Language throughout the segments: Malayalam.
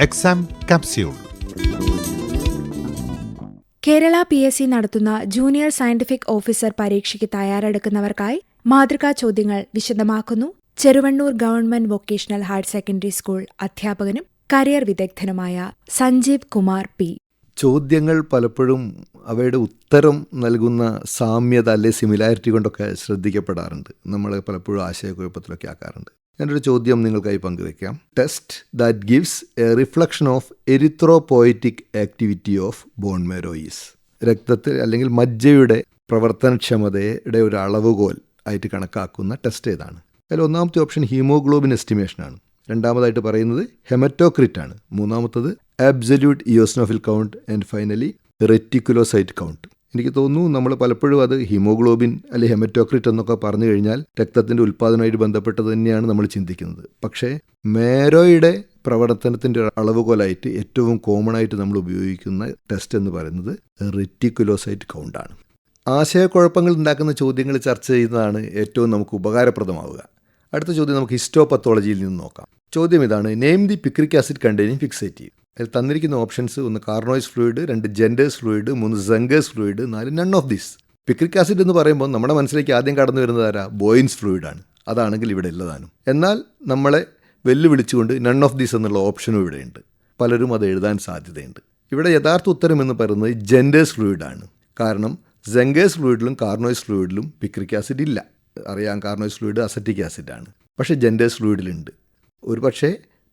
Exam capsule. കേരള PSC നടത്തുന്ന ജൂനിയർ സയന്റിഫിക് ഓഫീസർ പരീക്ഷയ്ക്ക് തയ്യാറെടുക്കുന്നവർക്കായി മാതൃകാ ചോദ്യങ്ങൾ വിശദമാക്കുന്നു Cheruvannur government vocational higher secondary school അധ്യാപകനും കരിയർ വിദഗ്ധനുമായ സഞ്ജീവ് കുമാർ P. ചോദ്യങ്ങൾ പലപ്പോഴും അവയുടെ ഉത്തരം നൽകുന്ന സാമ്യത അല്ലെ സിമിലാരിറ്റി കൊണ്ടൊക്കെ ശ്രദ്ധിക്കപ്പെടാറുണ്ട്. നമ്മൾ പലപ്പോഴും ആശയക്കുഴപ്പത്തിലൊക്കെ ആക്കാറുണ്ട്. ഞാനൊരു ചോദ്യം നിങ്ങൾക്കായി പങ്കുവയ്ക്കാം. Test that gives a reflection of erythropoietic activity of bone marrow is. രക്തത്തിൽ അല്ലെങ്കിൽ മജ്ജയുടെ പ്രവർത്തനക്ഷമതയുടെ ഒരു അളവുകോൽ ആയിട്ട് കണക്കാക്കുന്ന ടെസ്റ്റ് ഏതാണ്? അതിൽ ഒന്നാമത്തെ ഓപ്ഷൻ ഹീമോഗ്ലോബിൻ എസ്റ്റിമേഷനാണ്. രണ്ടാമതായിട്ട് പറയുന്നത് ഹെമറ്റോക്രിറ്റ് ആണ്. മൂന്നാമത്തത് absolute eosinophil count and finally reticulocyte count. എനിക്ക് തോന്നുന്നു നമ്മൾ പലപ്പോഴും അത് ഹീമോഗ്ലോബിൻ അല്ലെങ്കിൽ ഹെമറ്റോക്രിറ്റ് എന്നൊക്കെ പറഞ്ഞു കഴിഞ്ഞാൽ രക്തത്തിൻ്റെ ഉൽപ്പാദനമായിട്ട് ബന്ധപ്പെട്ടത് തന്നെയാണ് നമ്മൾ ചിന്തിക്കുന്നത്. പക്ഷേ മാരോയുടെ പ്രവർത്തനത്തിൻ്റെ അളവുകോലായിട്ട് ഏറ്റവും കോമൺ ആയിട്ട് നമ്മൾ ഉപയോഗിക്കുന്ന ടെസ്റ്റ് എന്ന് പറയുന്നത് റെറ്റിക്കുലോസൈറ്റ് കൗണ്ടാണ്. ആശയക്കുഴപ്പങ്ങൾ ഉണ്ടാക്കുന്ന ചോദ്യങ്ങൾ ചർച്ച ചെയ്യുന്നതാണ് ഏറ്റവും നമുക്ക് ഉപകാരപ്രദമാവുക. അടുത്ത ചോദ്യം നമുക്ക് ഹിസ്റ്റോപത്തോളജിയിൽ നിന്ന് നോക്കാം. ചോദ്യം ഇതാണ്: name the picric acid containing fixative. അതിൽ തന്നിരിക്കുന്ന options: 1 Carnoy's fluid, 2 Gendre's fluid, 3 Zenker's fluid, 4 none of this. Picric acid എന്ന് പറയുമ്പോൾ നമ്മുടെ മനസ്സിലേക്ക് ആദ്യം കടന്നു വരുന്നത് ആരാ? ബോയിൻസ് ഫ്ലൂയിഡാണ്. അതാണെങ്കിൽ ഇവിടെ ഉള്ളതാനും. എന്നാൽ നമ്മളെ വെല്ലുവിളിച്ചുകൊണ്ട് നൺ ഓഫ് ദിസ് എന്നുള്ള ഓപ്ഷനും ഇവിടെയുണ്ട്. പലരും അത് എഴുതാൻ സാധ്യതയുണ്ട്. ഇവിടെ യഥാർത്ഥ ഉത്തരം എന്ന് പറയുന്നത് ജെൻഡേഴ്സ് ഫ്ലൂയിഡാണ്. കാരണം സെങ്കേഴ്സ് ഫ്ലൂയിഡിലും കാർണോയ്സ് ഫ്ലൂയിഡിലും പിക്രിക് ആസിഡ് ഇല്ല. അറിയാം, കാർണോയ്സ് ഫ്ലൂയിഡ് അസറ്റിക് ആസിഡാണ്. പക്ഷേ ജെൻഡേഴ്സ് ഫ്ലൂയിഡിലുണ്ട്. ഒരു പക്ഷേ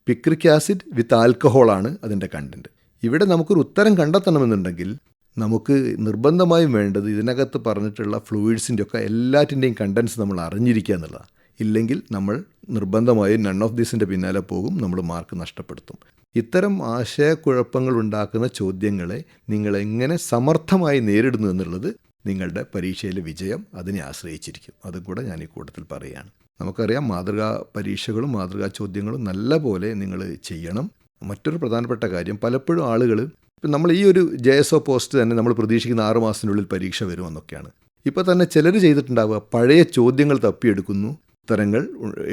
പിക്രിക് ആസിഡ് വിത്ത് ആൽക്കഹോളാണ് അതിൻ്റെ കണ്ടൻറ്റ്. ഇവിടെ നമുക്കൊരു ഉത്തരം കണ്ടെത്തണമെന്നുണ്ടെങ്കിൽ നമുക്ക് നിർബന്ധമായും വേണ്ടത് ഇതിനകത്ത് പറഞ്ഞിട്ടുള്ള ഫ്ലൂയിഡ്സിൻ്റെ ഒക്കെ എല്ലാറ്റിൻ്റെയും കണ്ടൻസ് നമ്മൾ അറിഞ്ഞിരിക്കുക എന്നുള്ളതാണ്. ഇല്ലെങ്കിൽ നമ്മൾ നിർബന്ധമായും നൺ ഓഫ് ദിസിൻ്റെ പിന്നാലെ പോകും, നമ്മൾ മാർക്ക് നഷ്ടപ്പെടുത്തും. ഇത്തരം ആശയക്കുഴപ്പങ്ങൾ ഉണ്ടാക്കുന്ന ചോദ്യങ്ങളെ നിങ്ങൾ എങ്ങനെ സമർത്ഥമായി നേരിടുന്നു എന്നുള്ളത് നിങ്ങളുടെ പരീക്ഷയിലെ വിജയം അതിനെ ആശ്രയിച്ചിരിക്കും. അതും കൂടെ ഞാൻ ഈ കൂട്ടത്തിൽ പറയുകയാണ്. നമുക്കറിയാം, മാതൃകാ പരീക്ഷകളും മാതൃകാ ചോദ്യങ്ങളും നല്ല പോലെ നിങ്ങൾ ചെയ്യണം. മറ്റൊരു പ്രധാനപ്പെട്ട കാര്യം, പലപ്പോഴും ആളുകൾ നമ്മൾ ഈ ഒരു JSO പോസ്റ്റ് തന്നെ നമ്മൾ പ്രതീക്ഷിക്കുന്ന 6 മാസത്തിനുള്ളിൽ പരീക്ഷ വരുമെന്നൊക്കെയാണ്. ഇപ്പോൾ തന്നെ ചിലർ ചെയ്തിട്ടുണ്ടാവുക, പഴയ ചോദ്യങ്ങൾ തപ്പിയെടുക്കുന്നു, ഉത്തരങ്ങൾ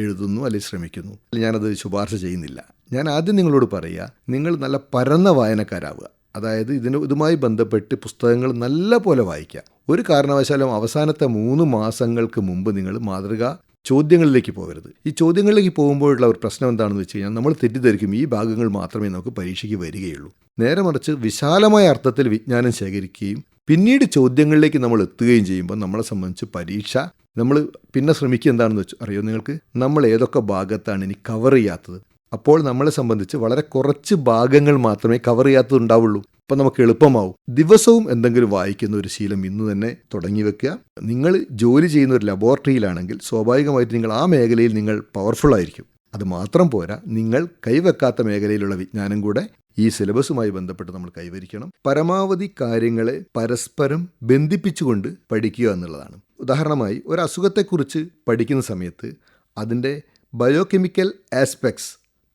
എഴുതുന്നു അല്ലെങ്കിൽ ശ്രമിക്കുന്നു. ഞാനത് ശുപാർശ ചെയ്യുന്നില്ല. ഞാൻ ആദ്യം നിങ്ങളോട് പറയുക, നിങ്ങൾ നല്ല പരന്ന വായനക്കാരാവുക. അതായത് ഇതുമായി ബന്ധപ്പെട്ട് പുസ്തകങ്ങൾ നല്ല പോലെ വായിക്കുക. ഒരു കാരണവശാലും അവസാനത്തെ 3 മാസങ്ങൾക്ക് മുമ്പ് നിങ്ങൾ മാതൃകാ ചോദ്യങ്ങളിലേക്ക് പോകരുത്. ഈ ചോദ്യങ്ങളിലേക്ക് പോകുമ്പോഴുള്ള ഒരു പ്രശ്നം എന്താണെന്ന് വെച്ച് കഴിഞ്ഞാൽ നമ്മൾ തെറ്റിദ്ധരിക്കും, ഈ ഭാഗങ്ങൾ മാത്രമേ നമുക്ക് പരീക്ഷയ്ക്ക് വരികയുള്ളൂ. നേരെ മറിച്ച് വിശാലമായ അർത്ഥത്തിൽ വിജ്ഞാനം ശേഖരിക്കുകയും പിന്നീട് ചോദ്യങ്ങളിലേക്ക് നമ്മൾ എത്തുകയും ചെയ്യുമ്പോൾ നമ്മളെ സംബന്ധിച്ച് പരീക്ഷ നമ്മൾ പിന്നെ ശ്രമിക്കുക എന്താണെന്ന് വെച്ചാൽ അറിയോ നിങ്ങൾക്ക്, നമ്മൾ ഏതൊക്കെ ഭാഗത്താണ് ഇനി കവർ ചെയ്യാത്തത്. അപ്പോൾ നമ്മളെ സംബന്ധിച്ച് വളരെ കുറച്ച് ഭാഗങ്ങൾ മാത്രമേ കവർ ചെയ്യാത്തതുണ്ടാവുള്ളൂ. അപ്പം നമുക്ക് എളുപ്പമാവും. ദിവസവും എന്തെങ്കിലും വായിക്കുന്ന ഒരു ശീലം ഇന്ന് തന്നെ തുടങ്ങി വെക്കുക. നിങ്ങൾ ജോലി ചെയ്യുന്ന ഒരു ലബോറട്ടറിയിലാണെങ്കിൽ സ്വാഭാവികമായിട്ട് നിങ്ങൾ ആ മേഖലയിൽ നിങ്ങൾ പവർഫുൾ ആയിരിക്കും. അത് മാത്രം പോരാ, നിങ്ങൾ കൈവെക്കാത്ത മേഖലയിലുള്ള വിജ്ഞാനം കൂടെ ഈ സിലബസുമായി ബന്ധപ്പെട്ട് നമ്മൾ കൈവരിക്കണം. പരമാവധി കാര്യങ്ങളെ പരസ്പരം ബന്ധിപ്പിച്ചുകൊണ്ട് പഠിക്കുക എന്നുള്ളതാണ്. ഉദാഹരണമായി, ഒരു അസുഖത്തെക്കുറിച്ച് പഠിക്കുന്ന സമയത്ത് അതിൻ്റെ ബയോകെമിക്കൽ ആസ്പെക്ട്സ്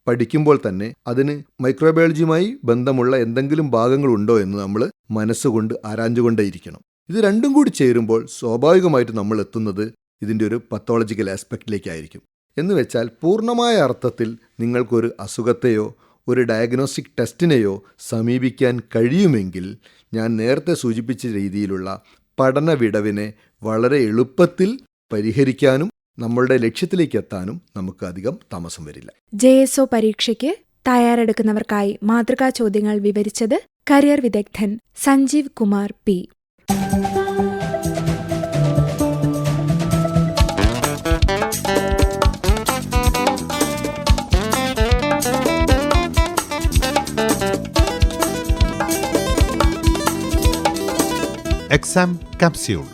പഠിക്കുമ്പോൾ തന്നെ അതിന് മൈക്രോബയോളജിയുമായി ബന്ധമുള്ള എന്തെങ്കിലും ഭാഗങ്ങളുണ്ടോ എന്ന് നമ്മൾ മനസ്സുകൊണ്ട് ആരാഞ്ഞുകൊണ്ടേയിരിക്കണം. ഇത് രണ്ടും കൂടി ചേരുമ്പോൾ സ്വാഭാവികമായിട്ട് നമ്മൾ എത്തുന്നത് ഇതിൻ്റെ ഒരു പത്തോളജിക്കൽ ആസ്പെക്റ്റിലേക്കായിരിക്കും. എന്ന് വെച്ചാൽ പൂർണ്ണമായ അർത്ഥത്തിൽ നിങ്ങൾക്കൊരു അസുഖത്തെയോ ഒരു ഡയഗ്നോസ്റ്റിക് ടെസ്റ്റിനെയോ സമീപിക്കാൻ കഴിയുമെങ്കിൽ ഞാൻ നേരത്തെ സൂചിപ്പിച്ച രീതിയിലുള്ള പഠന വിടവിനെ വളരെ എളുപ്പത്തിൽ പരിഹരിക്കാനും നമ്മളുടെ ലക്ഷ്യത്തിലേക്ക് എത്താനും നമുക്ക് അധികം താമസം വരില്ല. JSO പരീക്ഷയ്ക്ക് തയ്യാറെടുക്കുന്നവർക്കായി മാതൃകാ ചോദ്യങ്ങൾ വിവരിച്ചത് കരിയർ വിദഗ്ധൻ Sanjeev Kumar P. Exam capsule.